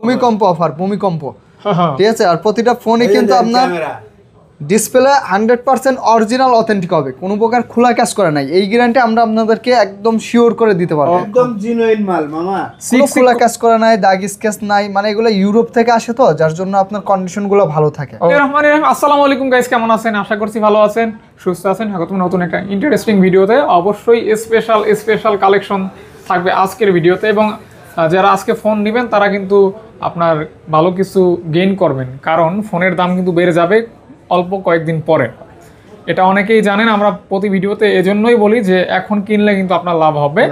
ভূমিকম্প অফার, ভূমিকম্প, ঠিক আছে। আর প্রতিটা ফোনে কিন্তু আপনার ডিসপ্লে 100% অরিজিনাল অথেন্টিক হবে, কোনো প্রকার খোলা কাজ করে নাই। এই গ্যারান্টি আমরা আপনাদেরকে একদম শিওর করে দিতে পারবো, একদম জেনুইন মাল মামা। কোনো খোলা কাজ করে নাই, দাগ স্কেচ নাই, মানে এগুলো ইউরোপ থেকে আসে তো, যার জন্য আপনার কন্ডিশনগুলো ভালো থাকে। আসসালামু আলাইকুম গাইস, কেমন আছেন? আশা করছি ভালো আছেন, সুস্থ আছেন। স্বাগত নতুন একটা ইন্টারেস্টিং ভিডিওতে। অবশ্যই স্পেশাল কালেকশন থাকবে আজকের ভিডিওতে, এবং যারা আজকে ফোন নেবেন তারা কিন্তু আপনার ভালো কিছু গেইন করবেন, কারণ ফোনের দাম কিন্তু বেড়ে যাবে অল্প কয়েকদিন পরে। এটা অনেকেই জানেন, আমরা প্রতি ভিডিওতে এজন্যই বলি যে এখন কিনলে কিন্তু আপনার লাভ হবে,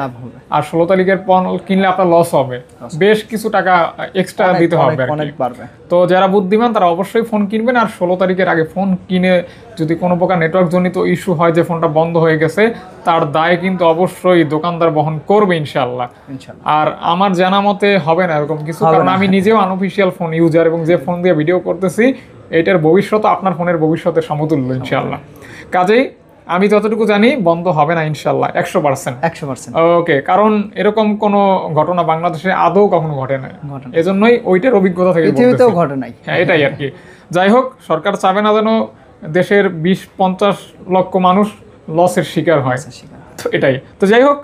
আর 16 তারিখের পর কিনলে আপনার লস হবে, বেশ কিছু টাকা এক্সট্রা দিতে হবে। তো যারা বুদ্ধিমান তারা অবশ্যই ফোন কিনবেন, আর 16 তারিখের আগে ফোন কিনে যদি কোনো প্রকার নেটওয়ার্ক জনিত ইস্যু হয় যে ফোনটা বন্ধ হয়ে গেছে, তার দায় কিন্তু অবশ্যই দোকানদার বহন করবে ইনশাল্লাহ। আর আমার জানা মতে হবে না এরকম কিছু, কারণ আমি নিজেও আনঅফিসিয়াল ফোন ইউজার, এবং যে ফোন দিয়ে ভিডিও করতেছি এটার ভবিষ্যৎ আপনার ফোনের ভবিষ্যতের সমতুল্য ইনশাল্লাহ। কাজেই আমি যতটুকু জানি বন্ধ হবে না ইনশাল্লাহ 100%। ওকে, কারণ এরকম কোনো ঘটনা বাংলাদেশে আদৌ কখনো ঘটে না, এজন্যই ওইটার অভিজ্ঞতা থেকে ঘটে নাই। হ্যাঁ, এটাই আর কি। যাই হোক, সরকার চাবে না যেন দেশের 20-50 লক্ষ মানুষ লসের শিকার হয়, তো এটাই। তো যাই হোক,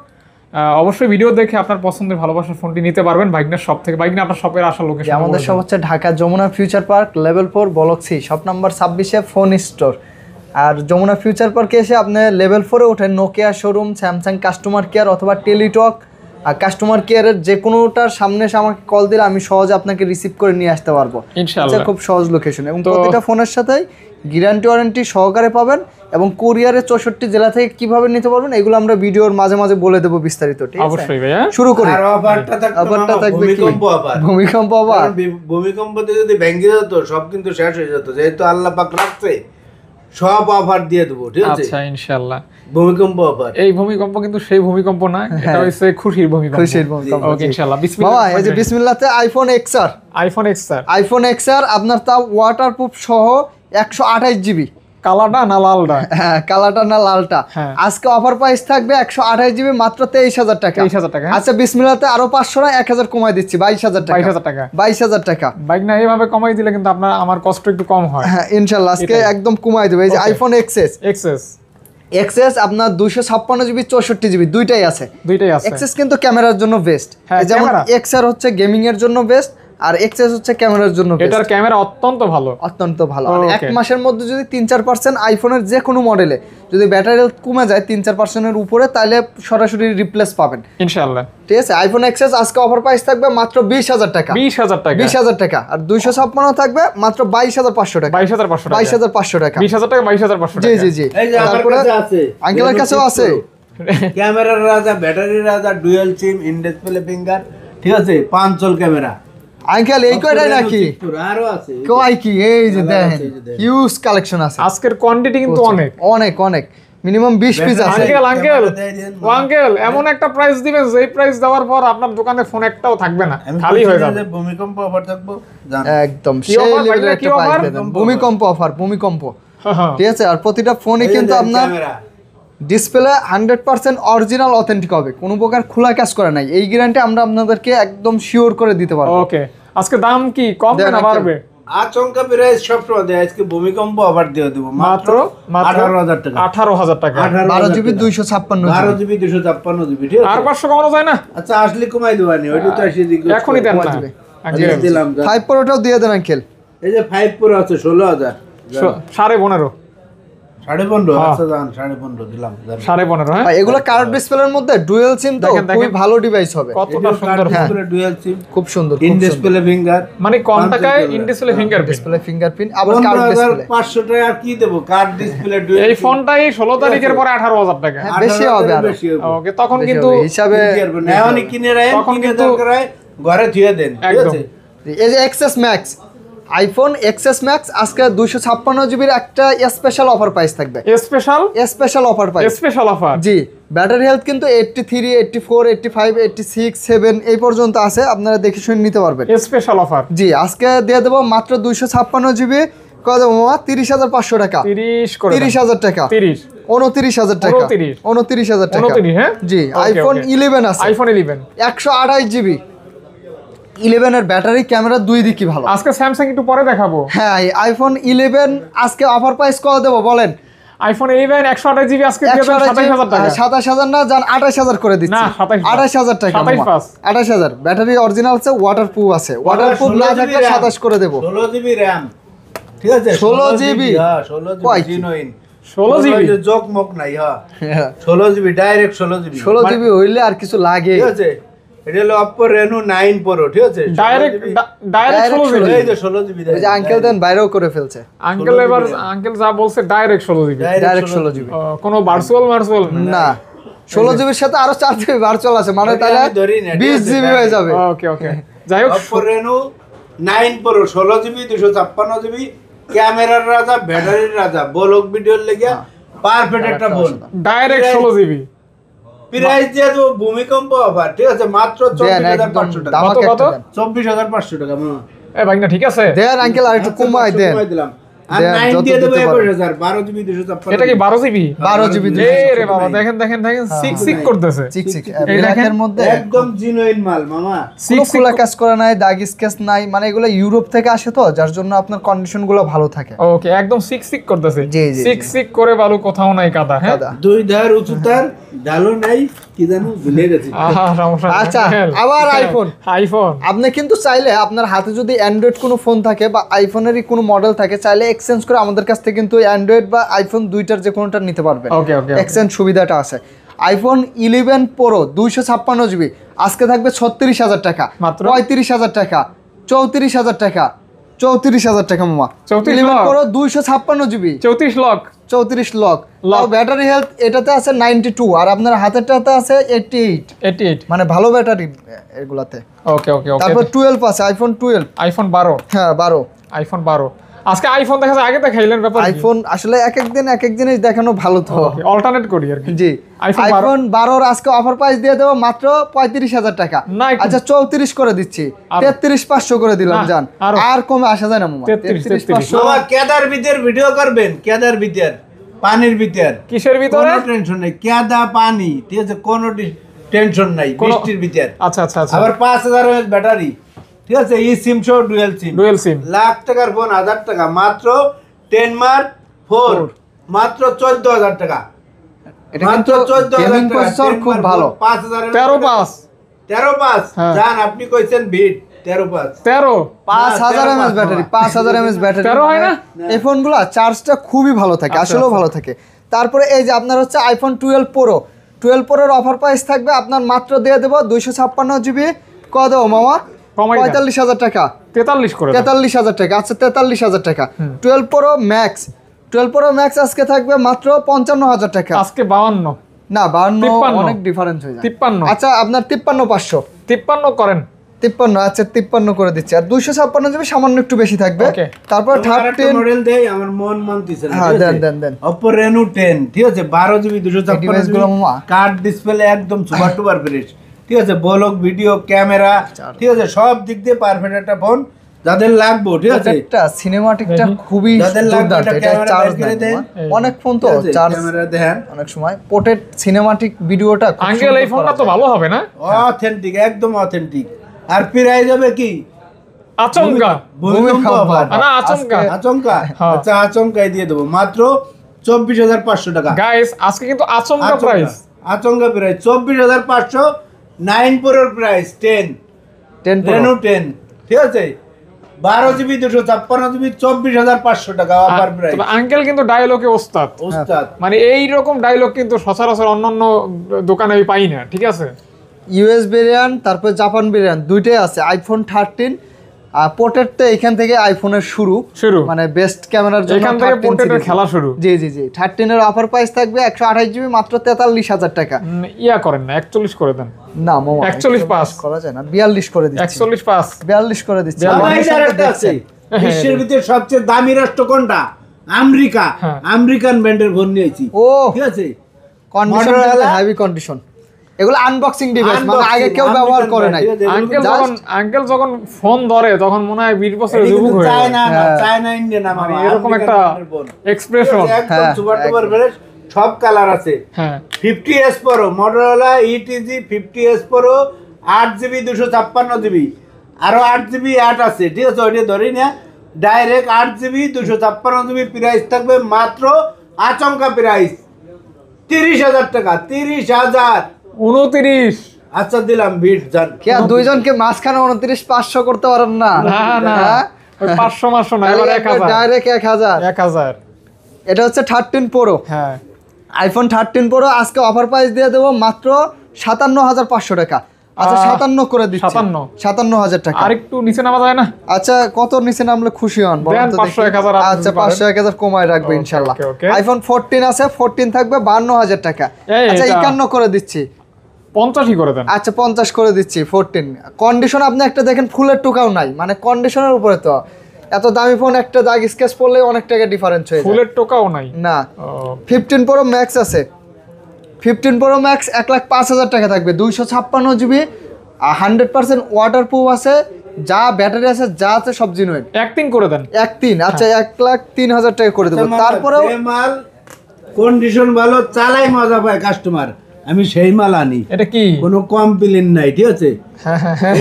অবশ্যই ভিডিও দেখে আপনার পছন্দের ভালোবাসার ফোনটি নিতে পারবেন ভাইগনার শপ থেকে। ভাইগনা, আপনার শপের আসার লোকেশন? আমাদের শপ হচ্ছে Dhaka Jamuna future park level 4 block C, shop number 26-এ ফোন স্টোর। আর যমুনা ফিউচার পার্কে এসে আপনি লেভেল 4-এ ওঠেন, Nokia showroom, Samsung customer care অথবা টেলিটক আর কাস্টমার কেয়ারের যে কোনোটার সামনে এসে আমাকে কল দিলে আমি সহজে আপনাকে রিসিভ করে নিয়ে আসতে পারবো ইনশাআল্লাহ। খুব সহজ লোকেশন, এবং প্রতিটা ফোনের সাথেই গ্যারান্টি ওয়ারেন্টি সহকারে পাবেন, এবং কুরিয়ারে 64 জেলা থেকে কিভাবে নিতে পারবেন এগুলো আমরা ভিডিওর মাঝে মাঝে বলে দেবো বিস্তারিত, ঠিক আছে? অবশ্যই ভাইয়া, শুরু করি। আর অফারটা থাকবে ভূমিকম্প অফার। ভূমিকম্পতে যদি ভেঙে যেত সব কিন্তু শেষ হয়ে যেত, যেহেতু আল্লাহ পাক রাখছে সব অফার দিয়ে দেবো, ঠিক আছে? আচ্ছা, ইনশাআল্লাহ। ভূমিকম্প অফার, এই ভূমিকম্প কিন্তু সেই ভূমিকম্প না, এটা হচ্ছে খুশির ভূমিকম্প। ওকে, ইনশাআল্লাহ। বিসমিল্লাহ। বাবা, এই যে বিসমিল্লাহতে আইফোন XR, আইফোন XR আপনার তা ওয়াটারপ্রুফ সহ 128 জিবি। কালাটা না লালটা? হ্যাঁ, কালাটা না লালটা। আজকে অফার প্রাইস থাকবে 128 জিবি মাত্র 23,000 টাকা। আচ্ছা, বিসমিল্লাহতে আরো 500 না 1000 কমাই দিচ্ছি, 22,000 টাকা। 22,000 টাকা। বাইক না এইভাবে কমাই দিলে কিন্তু আপনার আমার কষ্ট একটু কম হয়। হ্যাঁ, ইনশাআল্লাহ আজকে একদম কমাই দেব। এই যে আইফোন XS আপনার 256 জিবি 64 জিবি দুইটাই আছে। XS কিন্তু ক্যামেরার জন্য বেস্ট, যেমন XR হচ্ছে গেমিং এর জন্য বেস্ট, আর XS হচ্ছে ক্যামেরার জন্য বেস্ট। এটার ক্যামেরা অত্যন্ত ভালো। আর এক মাসের মধ্যে যদি 3-4% আইফোনের যে কোনো মডেলে যদি ব্যাটারি হেলথ কমে যায় 3-4% এর উপরে, তাহলে সরাসরি রিপ্লেস পাবেন ইনশাআল্লাহ, ঠিক আছে? আইফোন XS আজকে অফার প্রাইস থাকবে মাত্র 20,000 টাকা। 20,000 টাকা। আর 256 থাকবে মাত্র 22,500 টাকা। 22,500 টাকা। 20,000 টাকা, 22,500 টাকা। জি। তারপরে আঙ্কেলের কাছেও আছে ক্যামেরার রাজা, ব্যাটারির রাজা, dual SIM, in display finger, ঠিক আছে? 5 চল ক্যামেরা। আঙ্কেল এই কয়টাই নাকি? আরো আছে কয় কি? এই যে দেখেন হিউজ কালেকশন আছে। আজকের কোয়ান্টিটি কিন্তু অনেক মিনিমাম 20 পিস আছে। আঙ্কেল এমন একটা প্রাইস দিবেন যে প্রাইস দেওয়ার পর আপনার দোকানে ফোন একটাও থাকবে না, খালি হয়ে যাবে। ভূমিকম্প অফার থাকবে একদম সেই লেভেলের একটা প্রাইস দেবেন। ভূমিকম্প অফার, ঠিক আছে। আর প্রতিটা ফোনে কিন্তু আপনার ডিসপ্লে 100% অরিজিনাল অথেন্টিক হবে, কোনো প্রকার খোলা কাজ করে নাই। এই গ্যারান্টি আমরা আপনাদেরকে একদম শিওর করে দিতে পারবো। ওকে, আজকে দাম কি কমবে না বাড়বে? আচমকা প্রাইস সব সময় দেয়, আজকে ভূমিকম্প অফার দিয়ে দেব মাত্র 18,000 টাকা। 18,000 টাকা। 12 জিবি 256 12 জিবি 256 জিবি, ঠিক আছে? আর 500 কমানো যায় না? আচ্ছা, আসলে কমাই দেবানি, ওইটা তো এসে দিই এখনই দেন না। দিলাম 5 Proটাও দিয়ে দেন আঙ্কেল। এই যে 5 Pro আছে 16,000, 15.5 15.5। আচ্ছা জান 15.5 দিলাম, 15.5। হ্যাঁ, এগুলো কার্ভ ডিসপ্লের মধ্যে ডুয়াল সিম, তো খুবই ভালো ডিভাইস হবে। কতটা সুন্দর ডুয়াল সিম, খুব সুন্দর। ইন ডিসপ্লে ফিঙ্গার, মানে কম টাকায় ইন ডিসপ্লে ফিঙ্গারপ্রিন্ট, আবার কার্ভ ডিসপ্লে। 500 টাকা আর কি দেব? Curve display dual. এই ফোনটাই 16 তারিখের পরে 18,000 টাকা। বেশি হবে আর। ওকে, তখন কিন্তু হিসাবে নেওয়ানি কিনে রাখেন, তখন কিন্তু ঘরে ধুয়ে দেন, ঠিক আছে? এই যে XS Max, iPhone XS Max আজকে 256 জিবির একটা স্পেশাল অফার প্রাইস থাকবে। Special offer price, special offer. জি, ব্যাটারি হেলথ কিন্তু 83, 84, 85, 86, 7 এই পর্যন্ত আছে, আপনারা দেখে শুনে নিতে পারবেন। স্পেশাল অফার জি, আজকে দিয়ে দেবো মাত্র 256 জিবি। কত দেবো মামা? 30,500 টাকা। 30,000 টাকা। 29,000 টাকা। 29,000 টাকা। হ্যাঁ, জি। আইফোন 11 আছে, আইফোন 11 128 জিবি। 11 এর ব্যাটারি ক্যামেরা দুই দিকই ভালো। আজকে স্যামসাং একটু পরে দেখাবো। হ্যাঁ আইফোন 11 আজকে অফার প্রাইস কত দেবো বলেন? আইফোন 11 128 জিবি আজকে দিয়ে দেন 27000 টাকা। 27000 না জান 28000 করে দিচ্ছি। না 28000 টাকা। 28000 ব্যাটারি অরিজিনাল আছে, ওয়াটারপ্রুফ আছে। ওয়াটারপ্রুফ না থাকলে 27 করে দেব। 16 জিবি র‍্যাম, ঠিক আছে? 16 জিবি, হ্যাঁ 16 জিবি জিনোইন, 16 জিবি জোক মক নাই। হ্যাঁ 16 জিবি ডাইরেক্ট 16 জিবি। 16 জিবি হইলে আর কিছু লাগে? ঠিক আছে, এটা হলো Oppo Reno 9 Pro, ঠিক আছে? Direct 16 GB. এই যে 16 জিবি। এই যে আঙ্কেল দেন বাইরেও করে ফেলছে। আঙ্কেল এবার আঙ্কেল যা বলছে ডাইরেক্ট 16 জিবি। Direct 16 GB. কোনো ভার্চুয়াল না 16 জিবির সাথে আরো 4 জিবি ভার্চুয়াল আছে, মানে তাহলে 20 জিবি হয়ে যাবে। ওকে ওকে, যাই হোক Oppo Reno 9 Pro 16 GB 256 GB, ক্যামেরার রাজা, ব্যাটারির রাজা, ব্লগ ভিডিওর লেগে পারফেক্ট একটা ফোন। Direct 16 GB. প্রাইস দিয়ে তো ভূমিকম্প অফার, ঠিক আছে? মাত্র 24500 টাকা। কত? 24500 টাকা। এ ভাই না ঠিক আছে দেন আঙ্কেল আর একটু কমাই দেন। দিলাম আর 9 দিয়ে দেব 21000, 12 জিবি 256। এটা কি 12 জিবি? 12 জিবি। এই রে বাবা, দেখেন দেখেন দেখেন, সিক করতেছে। চিক ব্ল্যাকের মধ্যে একদম জিনুইন মাল মামা। কোনো খোলা কাজ করা নাই, দাগ স্কেচ নাই, মানে এগুলো ইউরোপ থেকে আসে তো, যার জন্য আপনার কন্ডিশন গুলো ভালো থাকে। ওকে, একদম সিক করতেছে। জি, জি, সিক করে বালু কোথাও নাই কাদা। হ্যাঁ দাদা দুই ধার উঁচু তার, ঢালো নাই, কি জানো ভুলে গেছি। আহা সমস্যা নাই। আচ্ছা আবার আইফোন। আপনি কিন্তু চাইলে আপনার হাতে যদি অ্যান্ড্রয়েড কোনো ফোন থাকে বা আইফোনেরই কোনো মডেল থাকে, চাইলে এক্সচেঞ্জ করে আমাদের কাছ থেকে কিন্তু অ্যান্ড্রয়েড বা আইফোন দুইটার যে কোনোটা নিতে পারবেন। ওকে ওকে, এক্সচেঞ্জ সুবিধাটা আছে। আইফোন 11 প্রো 256 জিবি আজকে থাকবে 36000 টাকা, মাত্র 35000 টাকা, 34000 টাকা, 34000 টাকা মামা। 11 pro 256 GB 34 lock. 34 lock. Battery health এটাতে আছে 92 আর আপনার হাতেরটাতে আছে 88, মানে ভালো ব্যাটারি এগুলাতে। ওকে ওকে ওকে, তারপর 12 আছে, আইফোন 12, আইফোন 12। হ্যাঁ 12, আইফোন 12। আজকে আইফোন দেখা যায়, আগে দেখাইলেন ব্যাপার। আইফোন আসলে এক এক জিনিস দেখানো ভালো তো, অল্টারনেট করি আর কি। জি। আইফোন 12 আজকে অফার প্রাইস দিয়ে দেবো মাত্র 35000 টাকা। আচ্ছা 34 করে দিচ্ছি, 33500 করে দিলাম জান, আর কমে আসা যায় না মামা। 33500। মামা কেদার ভিতর ভিডিও করবেন, কেদার ভিতর, পানির ভিতর, কিসের ভিতরে? কোনো টেনশন নাই, কেদা পানি, ঠিক আছে? কোনো টেনশন নাই, বৃষ্টির ভিতর। আচ্ছা আচ্ছা আচ্ছা। আবার 5000 mAh ব্যাটারি, ঠিক আছে? ই সিম সহ ডুয়াল সিম, লাখ টাকার ফোন 1000 টাকা, মাত্র 10 মার্ক 4 মাত্র 14000 টাকা। এটা কিন্তু গেমিং প্রসেসর খুব ভালো। 5000 13 পাস জান আপনি কইছেন বিট 13 5000 mAh ব্যাটারি, 5000 mAh ব্যাটারি 13 হয় না? এই ফোনগুলো চার্জটা খুবই ভালো থাকে, আসলেও ভালো থাকে। তারপরে এই যে আপনার হচ্ছে আইফোন 12 প্রোর অফার প্রাইস থাকবে আপনার মাত্র দিয়ে দেবো 256 জিবি। কত দেবো মামা? 45000 টাকা। 43000 টাকা। আচ্ছা 43000 টাকা। 12 প্রো ম্যাক্স আজকে থাকবে মাত্র 55000 টাকা। আজকে 52 না 52 অনেক ডিফারেন্স হয়ে যায়। 53। আচ্ছা আপনার 53500। 53 করেন। 53, আচ্ছা 53 করে দিচ্ছি। আর 256 জিবি সামান্য একটু বেশি থাকবে। তারপর 13 মডেল দেই, আমার মন মানতেছে না। হ্যাঁ দেন। Oppo Reno 10, ঠিক আছে? 12 জিবি 256 জিবি, কার্ড ডিসপ্লে একদম সুপার টুপার ফ্রেশ, ঠিক আছে? ব্লগ ভিডিও ক্যামেরা, ঠিক আছে? সব দিক দিয়ে পারফেক্ট একটা ফোন যাদের লাগবে, ঠিক আছে? এটা সিনেমাটিকটা খুবই দুর্দান্ত। এটা চার্জ দেয়, অনেক ফোন তো চার্জ ক্যামেরা দেখেন অনেক সময় পোর্ট্রেট সিনেমাটিক ভিডিওটা খুব আঙ্কেল এই ফোনটা তো ভালো হবে না? অথেন্টিক, একদম অথেন্টিক। আর প্রাইস হবে কি? আচমকা। ভূমিকম্প অফার না আচমকা। আচ্ছা আচমকাই দিয়ে দেবো মাত্র 24500 টাকা। গাইস আজকে কিন্তু আচমকা প্রাইস, আচমকা প্রাইস 24500। 9 প্রোর প্রাইস 10 Reno 10, ঠিক আছে? 12 জিবি 256 জিবি 24500 টাকা অফার প্রাইস। আঙ্কেল কিন্তু ডায়লগে ওস্তাদ, মানে এই রকম ডায়লগ কিন্তু সচরাচর অন্যান্য দোকানে আমি পাই না, ঠিক আছে? ইউএস ভেরিয়েন্ট, তারপর জাপান ভেরিয়েন্ট দুইটাই আছে। আইফোন 13 পোর্ট্রেটটা এখান থেকে আইফোনের শুরু, মানে বেস্ট ক্যামেরার জন্য এখান থেকে পোর্ট্রেটের খেলা শুরু। জি 13 এর অফার প্রাইস থাকবে 128 জিবি মাত্র 43000 টাকা। ইয়া করেন না, 41 করে দেন। না মামা 41 পাস করা যায় না, 42 করে দিচ্ছি। 41 পাস 42 করে দিচ্ছি। বিশ্বের ভিতরে সবচেয়ে দামি রাষ্ট্র কোনটা? আমেরিকা। আমেরিকান ব্র্যান্ডের ফোন নিয়েছি। ও ঠিক আছে, কন্ডিশন হেভি কন্ডিশন, এগুলো আনবক্সিং ডিভাইস, মানে আগে কেউ ব্যবহার করে নাই। আঙ্কেল যখন ফোন ধরে তখন মনে হয় 20 বছরের যুবক হয়ে যায়। চায়না ইন্ডিয়ান আমার এরকম একটা এক্সপ্রেশন, একদম সুপার ডুপার ফ্রেশ, সব কালার আছে। হ্যাঁ 50s Pro Motorola ETG 50s Pro 8GB 256GB আরো 8GB অ্যাড আছে, ঠিক আছে, ওইটা ধরি না। ডাইরেক্ট 8GB 256GB প্রাইস থাকবে মাত্র আচমকা প্রাইস 30,000 টাকা। 30,000। 29। আচ্ছা দিলাম 20 জান। কে আর দুইজনকে মাঝখানে 29,500 করতে পারেন না? না হ্যাঁ? ওই 500 না, এবার 1000। ডাইরেক্ট 1000। 1000। এটা হচ্ছে 13 প্রো, হ্যাঁ আইফোন 13 প্রো। আজকে অফার প্রাইস দিয়ে দেবো মাত্র 57,500 টাকা। আচ্ছা 57 করে দিচ্ছি। 57,000 টাকা। আর একটু নিচে নামা যায় না? আচ্ছা কত নিচে নামলে খুশি হন বলেন তো? 500 1000। আচ্ছা 500 1000 কমায় রাখবে ইনশাআল্লাহ। আইফোন 14 আছে, 14 থাকবে 52,000 টাকা। আচ্ছা 51 করে দিচ্ছি। 50ই করে দেন। আচ্ছা 50 করে দিচ্ছি 14। কন্ডিশন আপনি একটা দেখেন, ফুলের টুকাও নাই, মানে কন্ডিশনের উপরে তো এত দামি ফোন একটা দাগ স্কেচ পড়লে অনেক টাকা ডিফারেন্স হয়ে যায়। ফুলের টোকাও নাই না। ও 15 প্রো ম্যাক্স আছে, 15 প্রো ম্যাক্স 1,05,000 টাকা থাকবে, 256GB, 100% ওয়াটারপ্রুফ আছে, যা ব্যাটারি আছে যা আছে সব জিনুইন। 1.3 করে দেন। 1.3। আচ্ছা 1,03,000 টাকা করে দেবো। তারপরেও মাল কন্ডিশন ভালো, চালাই মজা পায় কাস্টমার, আমি সেই মাল আনি। এটা কি? কোনো কমপ্লেন নাই, ঠিক আছে।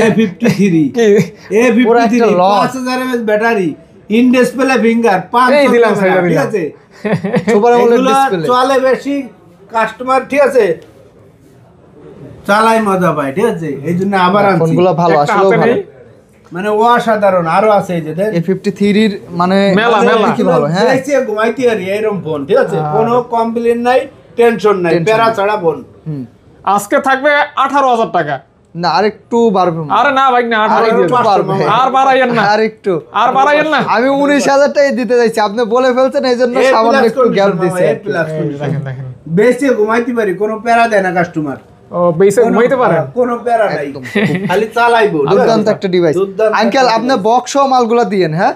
A53 পুরো একটা loss. 5000 mAh battery, in display finger, এই দিলাম, 500 সেটা ঠিক দিলাম। আছে। সুপার আমোলেড এগুলা ডিসপ্লে চলে বেশি কাস্টমার, ঠিক আছে, চালাই মজা পায়, ঠিক আছে। এই জন্য আবার আনছি। ফোনগুলো ভালো, একটা আসলেও হাতে ভালো। নেই। মানে অসাধারণ আরো আছে, এই যে দেখ A53 এর মানে মেলা। কি ভালো। হ্যাঁ দেখছি ঘুমাইতে পারি এরকম ফোন, ঠিক আছে, কোনো কমপ্লেন নাই, টেনশন নাই, প্যারা ছাড়া ফোন। আজকে থাকবে 18,000 টাকা। না আরেকটু বাড়বে। আরে না ভাই না, 18 দিয়ে দেন। বাড়বে। আর বাড়াইয়েন না, আরেকটু আর বাড়াইয়েন না। আমি 19,000 টাকা দিতে যাচ্ছি, আপনি বলে ফেলছেন এই জন্য সামান্য একটু গ্যাপ দিছে। দেখেন দেখেন, বেশি ঘুমাইতে পারি, কোনো প্যারা দেয় না কাস্টমার। ও বেসে ঘুমাইতে পারেন। কোনো প্যারা নাই, খালি চালাইবো। দুর্দান্ত একটা ডিভাইস। আঙ্কেল আপনি বক্স মালগুলো দিয়েন। হ্যাঁ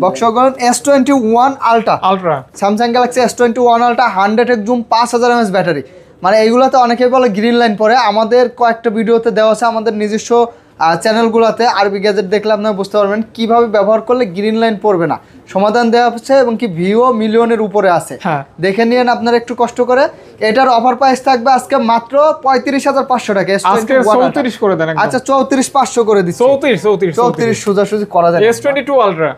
বক্স গুলো S21 ultra, ultra Samsung Galaxy S21 ultra, 100 zoom, 5000 mAh battery. মানে এইগুলোতে অনেকেই বলে গ্রিন লাইন পরে, আমাদের কয়েকটা ভিডিওতে দেওয়া আছে আমাদের নিজস্ব চ্যানেলগুলোতে। আরবি গ্যাজেট দেখলে আপনারা বুঝতে পারবেন কিভাবে ব্যবহার করলে গ্রিন লাইন পড়বে না, সমাধান দেওয়া হচ্ছে এবং কি ভিউ মিলিয়নের উপরে আছে। হ্যাঁ। দেখে নিয়েন আপনারা একটু কষ্ট করে। এটার অফার প্রাইস থাকবে আজকে মাত্র 35,500 টাকা। আজকে 34 করে দেন একদম। আচ্ছা 34,500 করে দিচ্ছি। 34 সোজাসুজি করা যায়। S22 ultra,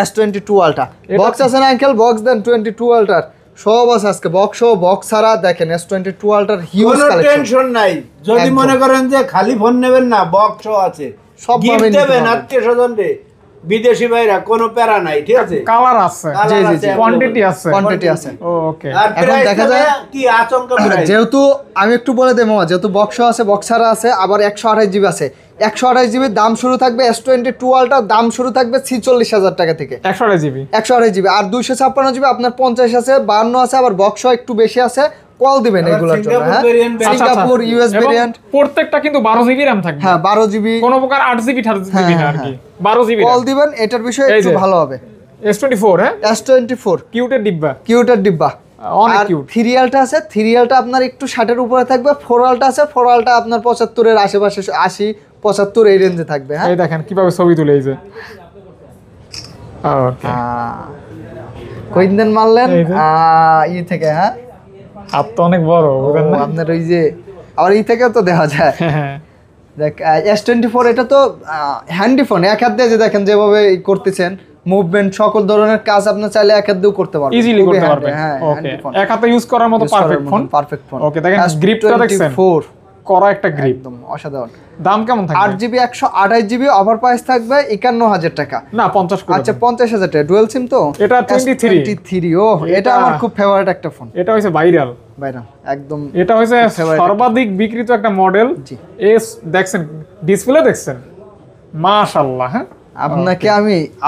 S22 ultra box আছে না আঙ্কেল? বক্স দেন 22 আলট্রার সব আছে আজকে, বক্স ও বক্স ছাড়া। দেখেন S22 আলট্রার হিউজ কোনো কালেকশন। টেনশন নাই, যদি মনে করেন যে খালি ফোন নেবেন না, বক্সও আছে, সব গিফট ভাবে নিতে দেবেন পারবেন। আত্মীয়-স্বজন রে, বিদেশি ভাইরা, কোনো প্যারা নাই, ঠিক আছে। কালার আছে, কালার জি, জি, আছে, জি। কোয়ান্টিটি আছে। কোয়ান্টিটি আছে। ওকে। আর এখন প্রাইস দেখা যায় কি আচমকা প্রাইস। যেহেতু আমি একটু বলে দেবো মামা, যেহেতু বক্স আছে, বক্স ছাড়া আছে, আবার 128GB আছে। 128GB দাম শুরু থাকবে S22 আলট্রা, দাম শুরু থাকবে 46,000 টাকা থেকে। 128GB 128GB আর 256GB আপনার 50 আছে, 52 আছে, আবার বক্স একটু বেশি আছে। কল দিবেন আবার এগুলোর জন্য। সিঙ্গাপুর হ্যাঁ variant বেশি। সিঙ্গাপুর ইউএস এবং ভেরিয়েন্ট। প্রত্যেকটা কিন্তু 12GB RAM থাকবে। হ্যাঁ 12GB। কোনো প্রকার 8GB 8GB না আর কি, 12GB কল দিবেন, এটার বিষয়ে এই একটু যে। ভালো হবে। S24 হ্যাঁ, S24 কিউটের ডিব্বা, কিউটার ডিব্বা। অনেক আর কিউট। 3 আলটা আছে, 3 আলটা আপনার একটু 60-এর উপরে থাকবে। 4 আলটা আছে, 4 আলটা আপনার 75-এর আশেপাশে, 80-75 এই রেঞ্জে থাকবে। হ্যাঁ এই দেখেন কিভাবে ছবি তুলে এই যে। ওকে, কয়দিন দিন মারলেন এই যে। ই থেকে। হ্যাঁ হাত তো অনেক বড়, বুঝেন ও, না? আপনার ওই যে আবার ই থেকে তো দেখা যায়। হ্যাঁ, দেখ S24 এটা তো হ্যান্ডি ফোন, এক হাত দিয়ে যে দেখেন যেভাবে ই করতেছেন, মুভমেন্ট সকল ধরনের কাজ আপনি চাইলে এক হাত দিয়েও করতে পারবেন, ইজিলি করতে পারবেন। হ্যাঁ ওকে, হ্যান্ডি ফোন, এক হাতে ইউজ করার মতো perfect phone. Perfect phone. Okay, দেখেন গ্রিপটা দেখছেন, S24 করা একটা গ্রিপ, একদম অসাধারণ। দাম কেমন থাকবে? 8GB 128GB অফার প্রাইস থাকবে 51,000 টাকা। না 50 করে আচ্ছা দেন। 50,000 টাকা ডুয়াল সিম তো। এটা 23 23 ও এটা আমার খুব ফেভারিট একটা ফোন এটা হইছে ভাইরাল, ভাইরা একদম। এটা হইছে favorite সর্বাধিক বিক্রিত একটা মডেল। জি। এস দেখছেন, ডিসপ্লে দেখছেন, মাশাআল্লাহ। হ্যাঁ, আপনাকে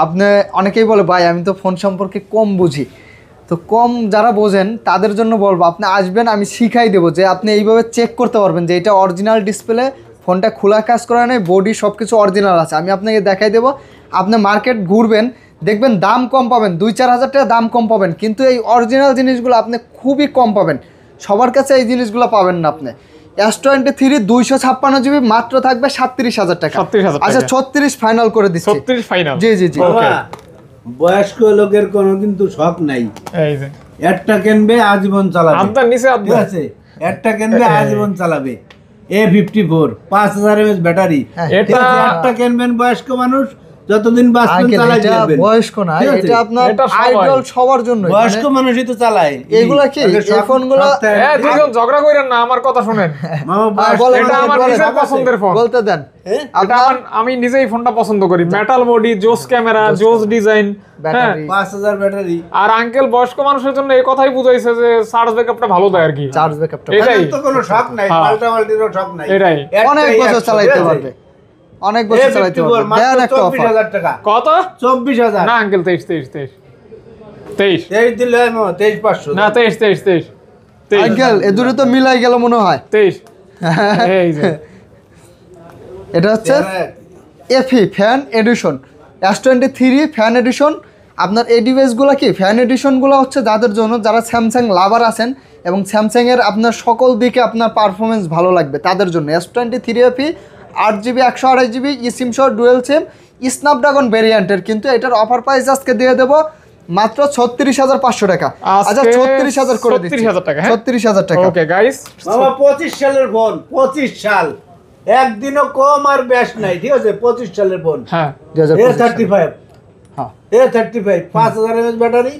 আপনি অনেকেই বলে ভাই আমি তো ফোন সম্পর্কে কম বুঝি, তো কম যারা বোঝেন তাদের জন্য বলবো, আপনি আসবেন আমি শিখাই দেবো যে আপনি এইভাবে চেক করতে পারবেন যে এটা অরিজিনাল ডিসপ্লে, ফোনটা খোলা কাজ করা নেই, বডি সব কিছু অরিজিনাল আছে। আমি আপনাকে দেখাই দেবো, আপনি মার্কেট ঘুরবেন দেখবেন দাম কম পাবেন, 2-4 হাজার টাকা দাম কম পাবেন, কিন্তু এই অরিজিনাল জিনিসগুলো আপনি খুবই কম পাবেন, সবার কাছে এই জিনিসগুলো পাবেন না আপনি। S23 256GB মাত্র থাকবে 37,000 টাকা। 37,000 টাকা। আচ্ছা 36 ফাইনাল করে দিচ্ছি। 36 ফাইনাল। জি জি জি। বাবা, বয়স্ক লোকের কোনো কিন্তু শখ নাই, এই যে একটা কিনবে আজীবন চালাবে, আপনার নিচে ঠিক আছে, একটা কিনবে আজীবন চালাবে। A54 5000 mAh battery. এটা একটা কিনবেন বয়স্ক মানুষ যতদিন বাঁচবেন আঙ্কেল, চালাতে এটা পারবেন। বয়স্ক না, ঠিক আছে? এটা আপনার এটা সবাই। আইডল সবার জন্য। বয়স্ক মানুষই তো চালায় এগুলা কি? এই ফোনগুলা দুজন ঝগড়া কইরেন না, আমার কথা শুনেন। মামা বয়স্ক বলেন, এটা আমার বলেন, নিজের পছন্দের ফোন। বলতে দেন। এটা আমি নিজেই ফোনটা পছন্দ করি। মেটাল বডি, জোস ক্যামেরা, জোস ডিজাইন, ব্যাটারি 5000 ব্যাটারি। আর আঙ্কেল বয়স্ক মানুষের জন্য এই কথাই বুঝাইছে যে চার্জ ব্যাকআপটা ভালো দেয় আর কি। চার্জ ব্যাকআপটা এটাই তো কোনো শক নাই, হ্যাঁ। পাল্টাপাল্টিরও শক নাই। এটাই। অনেক একটাই বছর 100, চালাইতে ঠিক আছে? পারবে, অনেক বছর চালাইতে A54 পারবে। মাত্র দেন একটা অফার। 24000 টাকা। কত? 24000 না আঙ্কেল 23 23 দিলে হয় মামা 23500। না 23 আঙ্কেল এ দূরে তো মিলাই গেল মনে হয়। 23 এই যে এটা হচ্ছে FE fan edition, S23 fan edition. আপনার এই ডিভাইসগুলো কি ফ্যান এডিশনগুলো হচ্ছে যাদের জন্য, যারা স্যামসাং লাভার আছেন এবং স্যামসাংয়ের আপনার সকল দিকে আপনার পারফরমেন্স ভালো লাগবে তাদের জন্য। S23 এফি 8GB 128GB সিম সহ ডুয়েল সিম স্ন্যাপড্রাগন ভেরিয়েন্টের, কিন্তু এটার অফার প্রাইস আজকে দিয়ে দেবো মাত্র 36500 টাকা। আচ্ছা 36000 করে দিচ্ছি, 36000 টাকা, হ্যাঁ? 36000 টাকা। ওকে গাইস, মামা 25 সালের ফোন, 25 সাল, একদিনও কম আর বেশ নাই, ঠিক আছে? 25 সালের ফোন, হ্যাঁ A35, হ্যাঁ A35 5000 mAh battery,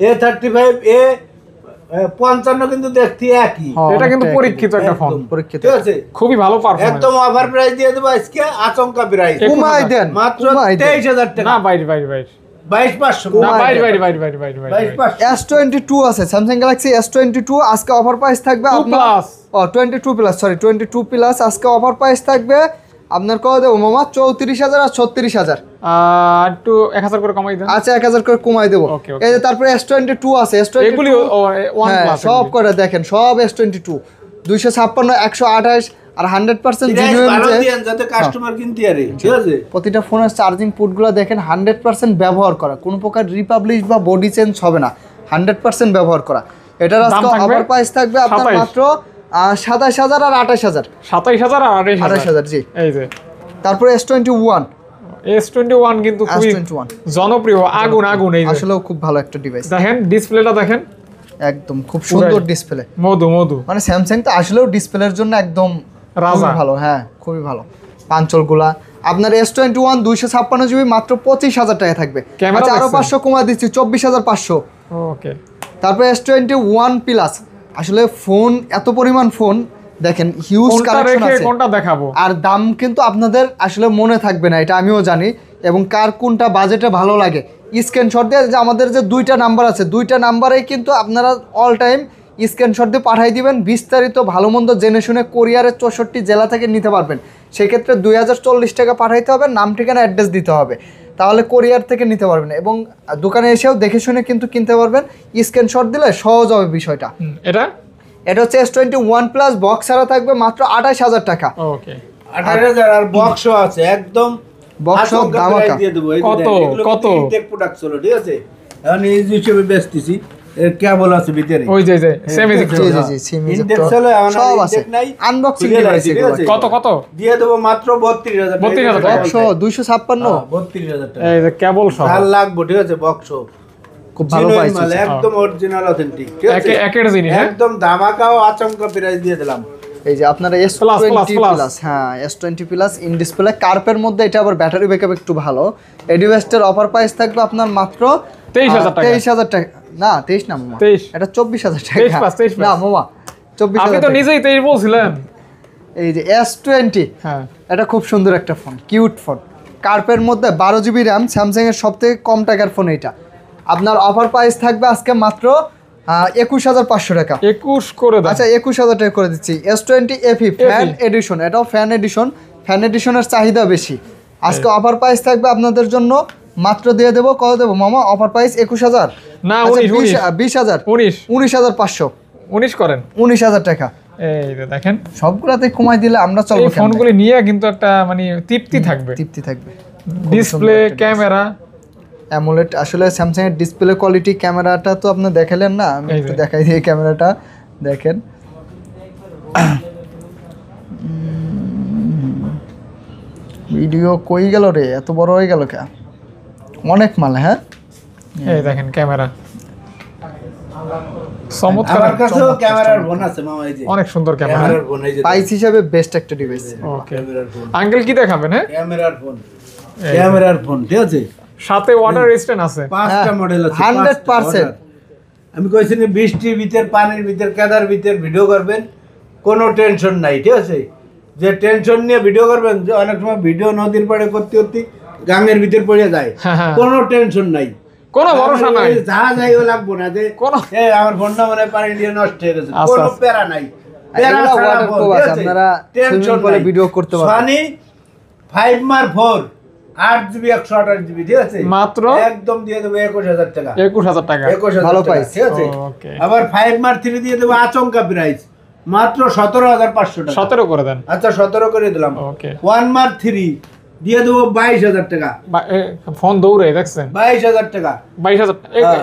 A35 A55 কিন্তু দেখতে একই, হ্যাঁ, এটা কিন্তু অনেকটা পরীক্ষিত একটা ফোন, একদম, পরীক্ষিত। ঠিক আছে? খুবই ভালো পারফরম্যান্স। একদম অফার প্রাইস দিয়ে দেবো আজকে, আচমকা প্রাইস কমাই দেন, মাত্র কমাই দেন। 23000 না টাকা। বাইরে 22500 না কমাই বাইরে দেন। 22500 S22 আছে, স্যামসাং গ্যালাক্সি S22 আজকে অফার প্রাইস থাকবে 2 আপনার plus। 22 প্লাস, সরি 22 প্লাস আজকে অফার প্রাইস থাকবে আপনার কত দেবো মামা? 34000 আর 36000। একটু 1000 করে কমাই দেন। আচ্ছা 1000 করে কমাই দেবো। Okay, okay। এই যে তারপরে S22 আছে, এগুলি S22 ওয়ান হ্যাঁ, প্লাস সব করে দেখেন, সব S22 256 128 আর 100% প্রাইস জেনুইন ভালো যে দিয়েন যাতে কাস্টমার কিনতে পারে, ঠিক আছে? প্রতিটা ফোনের চার্জিং পোর্টগুলো দেখেন 100% ব্যবহার করা, কোনো প্রকার রিপাবলিশ বা বডি চেঞ্জ হবে না, 100% ব্যবহার করা। এটার আজকে দাম থাকবে? অফার প্রাইস থাকবে আপনার 27,000 মাত্র 27000 আর 28000। 27000 আর 28000। 28000 জি। এই যে তারপরে S21 S21 কিন্তু খুবই S21 জনপ্রিয়, আগুন এই যে আসলেও খুব ভালো একটা ডিভাইস, দেখেন ডিসপ্লেটা দেখেন, একদম খুব সুন্দর পুরাই। ডিসপ্লে। মধু মানে স্যামসাং তো আসলেও ডিসপ্লের জন্য একদম রাজা। খুবই ভালো, হ্যাঁ খুবই ভালো। পাঞ্চলগুলা আপনার S21 256GB মাত্র 25000 টাকা থাকবে। ক্যামেরা আচ্ছা আরো দেখছেন? 500 কমা দিচ্ছি, 24500। ওকে তারপরে S21 প্লাস, আসলে ফোন এত পরিমাণ ফোন দেখেন, হিউজ কোনটা কালেকশন রেখে আছে কোনটা দেখাবো? আর দাম কিন্তু আপনাদের আসলে মনে থাকবে না, এটা আমিও জানি, এবং কার কোনটা বাজেটে ভালো লাগে স্ক্রিনশট দিয়ে, যে আমাদের যে দুইটা নাম্বার আছে, দুইটা নাম্বারেই কিন্তু আপনারা অল টাইম স্ক্রিনশট দিয়ে পাঠিয়ে দিবেন, বিস্তারিত ভালো মন্দ জেনে শুনে কোরিয়ারের 64 জেলা থেকে নিতে পারবেন। সেক্ষেত্রে 2040 টাকা পাঠাইতে হবে, নাম ঠিকানা অ্যাড্রেস দিতে হবে, তাহলে কোরিয়ার থেকে নিতে পারবেন, এবং দোকানে এসেও দেখে শুনে কিন্তু কিনতে পারবেন। স্ক্রিনশট দিলে সহজ হবে বিষয়টা। এটা এটা হচ্ছে S21 প্লাস, বক্স ছাড়া থাকবে মাত্র 28000 টাকা। ওকে 28000 আর বক্সও আছে, একদম বক্সও আচমকা দামাকা। প্রাইস দিয়ে দেবো। এই যে কত? দেখেন, এগুলো কত? কিন্তু ইনটেক প্রোডাক্ট ছিল, ঠিক আছে? এখন এই হিসেবে বেচতেছি, এর কেবল আছে ভিতরে, ওই যে সেম জি জি জি, সিম ইনটেক ছিল, এখন সব আর আছে, ইনটেক নাই, আনবক্সিং খুলে ডিভাইস রাখছি, ঠিক এগুলো। আছে? কত দিয়ে দেবো মাত্র 32000 টাকা। 32,000 টাকা। বক্স 256 32000 টাকা। এই যে কেবল সহ ভাল লাগবে, ঠিক আছে? বক্সও খুব ভালো Genuine প্রাইস মাল, একদম অরিজিনাল অথেন্টিক, ঠিক আছে? একের জিনিস, হ্যাঁ? একদম ধামাকাও আচমকা প্রাইস দিয়ে দিলাম। এই যে আপনারা Plus, S20 plus। প্লাস, হ্যাঁ S20 প্লাস ইন ডিসপ্লে কার্পের মধ্যে, এটা আবার ব্যাটারি ব্যাকআপ একটু ভালো। এই ডিভাইসটার অফার প্রাইস থাকবে আপনার মাত্র 23,000 টাকা। 23000 টাকা, না 23 না মামা, 23 এটা 24000 টাকা। 23 plus, 23 plus। না মামা আপনি 24000 তো টাকা। নিজেই 23 বলছিলেন। এই যে S20 হ্যাঁ এটা খুব সুন্দর একটা ফোন, কিউট ফোন, কার্পের মধ্যে 12GB র্যাম, স্যামসাং এর সবথেকে কম টাকার ফোন এটা। আপনার অফার প্রাইস থাকবে আজকে মাত্র 21500 টাকা। 21 করে দাও। আচ্ছা 21000 টাকা করে দিচ্ছি। S20 FE ফ্যান এডিশন, এটাও ফ্যান এডিশন, ফ্যান এডিশনের চাহিদা বেশি। আজকে অফার প্রাইস থাকবে আপনাদের জন্য মাত্র দিয়ে দেবো, কত দেবো মামা? অফার প্রাইস 21000 না, আচ্ছা 19 20000 19 19500 19 করেন। 19000 টাকা। এই যে দেখেন, সবগুলাতে কমাই দিলে আমরা চলবো এই ফোনগুলি নিয়ে কিন্তু একটা মানে তৃপ্তি থাকবে। তৃপ্তি থাকবে। ডিসপ্লে, ক্যামেরা, অ্যামোলেড, আসলে স্যামসাং এর ডিসপ্লে কোয়ালিটি, ক্যামেরাটা তো আপনি দেখালেন না, আমি এই একটু যে। দেখাই দিই ক্যামেরাটা দেখেন। ভিডিও কই গেল রে, এত বড় হয়ে গেল কে? অনেক মাল, হ্যাঁ এই দেখেন ক্যামেরা। চমৎকার আমার কাছেও ক্যামেরার ফোন আছে মামা, এই যে অনেক সুন্দর ক্যামেরা ক্যামেরার ফোন, এই যে প্রাইস হিসাবে বেস্ট একটা ডিভাইস। ওকে ক্যামেরার ফোন, আঙ্কেল কি দেখাবেন? হ্যাঁ ক্যামেরার ফোন, ক্যামেরার ফোন, ঠিক আছে। সাথে ওয়াটার রেজিস্ট্যান্ট আছে, 5টা মডেল আছে 100%। আমি কইছি না বৃষ্টির ভিতর, পানির ভিতর, কাদার ভিতর ভিডিও করবেন, কোনো টেনশন নাই, ঠিক আছে। যে টেনশন নিয়ে ভিডিও করবেন, যে অনেক সময় ভিডিও নদীর পাড়ে করতে করতে গাঙের ভিতর পড়ে যায়, কোনো টেনশন নাই, কোনো ভরসা নাই, যা যাইও লাগবো না যে আমার ফোনটা মনে হয় পানি দিয়ে নষ্ট হয়ে গেছে, কোনো প্যারা নাই। আপনারা সুইমিং পুলে ভিডিও করতে পারবেন। সনি 5x4 8GB 128GB, ঠিক আছে, মাত্র একদম দিয়ে দেবো 21000 টাকা। 21000 টাকা, 21000 ভালো টাকা, প্রাইস, ঠিক আছে। ওকে। আবার 5x3 দিয়ে দেবো আচমকা প্রাইস মাত্র 17500 টাকা। 17 করে দেন। আচ্ছা 17 করে দিলাম। ওকে। 1x3 দিয়ে দেবো 22000 টাকা। ফোন দৌড়ে দেখছেন, 22000 টাকা, 22000,